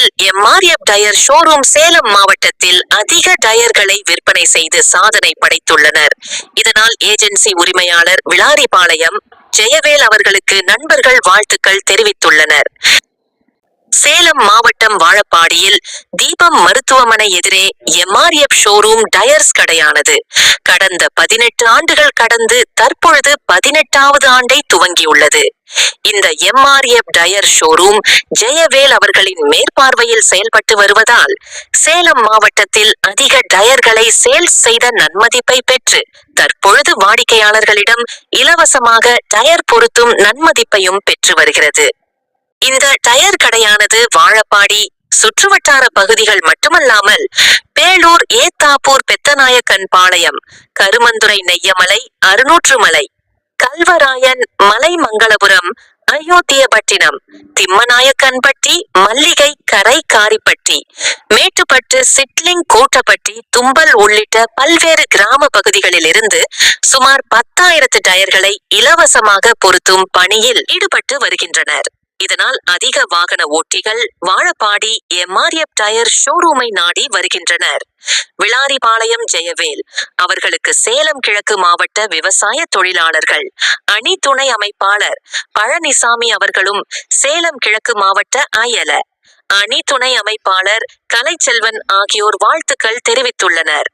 Jayavel MRF tyre showroom Salem மாவட்டத்தில் அதிக டயர்களை விற்பனை செய்து சாதனை படைத்துள்ளனர். இதனால் ஏஜென்சி உரிமையாளர் விளாரிபாளையம் ஜெயவேல் அவர்களுக்கு நண்பர்கள் வாழ்த்துக்கள் தெரிவித்துள்ளனர். சேலம் மாவட்டம் வாழப்பாடியில் தீபம் மருத்துவமனை எதிரே எம்ஆர்எஃப் ஷோரூம் டயர்ஸ் கடையானது கடந்த 18 ஆண்டுகள் கடந்து தற்பொழுது 18வது ஆண்டை துவங்கியுள்ளது. இந்த எம்ஆர்எஃப் டயர் ஷோரூம் ஜெயவேல் அவர்களின் மேற்பார்வையில் செயல்பட்டு வருவதால் சேலம் மாவட்டத்தில் அதிக டயர்களை சேல்ஸ் செய்த நன்மதிப்பை பெற்று தற்பொழுது வாடிக்கையாளர்களிடம் இலவசமாக டயர் பொருத்தும் நன்மதிப்பையும் பெற்று வருகிறது. இந்த டயர் கடையானது வாழப்பாடி சுற்றுவட்டார பகுதிகள் மட்டுமல்லாமல் பேளூர், ஏத்தாப்பூர், பெத்தநாயக்கன் பாளையம், கருமந்துறை, நெய்யமலை, அருநூற்றுமலை, கல்வராயன், மலைமங்கலபுரம், அயோத்தியபட்டினம், திம்மநாயக்கன்பட்டி, மல்லிகை, கரை, காரிப்பட்டி, மேட்டுப்பட்டு, சிட்லிங், கோட்டப்பட்டி, தும்பல் உள்ளிட்ட பல்வேறு கிராம பகுதிகளிலிருந்து சுமார் 10,000 டயர்களை இலவசமாக பொருத்தும் பணியில் ஈடுபட்டு வருகின்றனர். இதனால் அதிக வாகன ஓட்டிகள் வாழப்பாடி எம்ஆர்எஃப் டயர் ஷோரூமை நாடி வருகின்றனர். விளாரிபாளையம் ஜெயவேல் அவர்களுக்கு சேலம் கிழக்கு மாவட்ட விவசாய தொழிலாளர்கள் அணி துணை அமைப்பாளர் பழனிசாமி அவர்களும், சேலம் கிழக்கு மாவட்ட அயல அணி துணை அமைப்பாளர் கலைச்செல்வன் ஆகியோர் வாழ்த்துக்கள் தெரிவித்துள்ளனர்.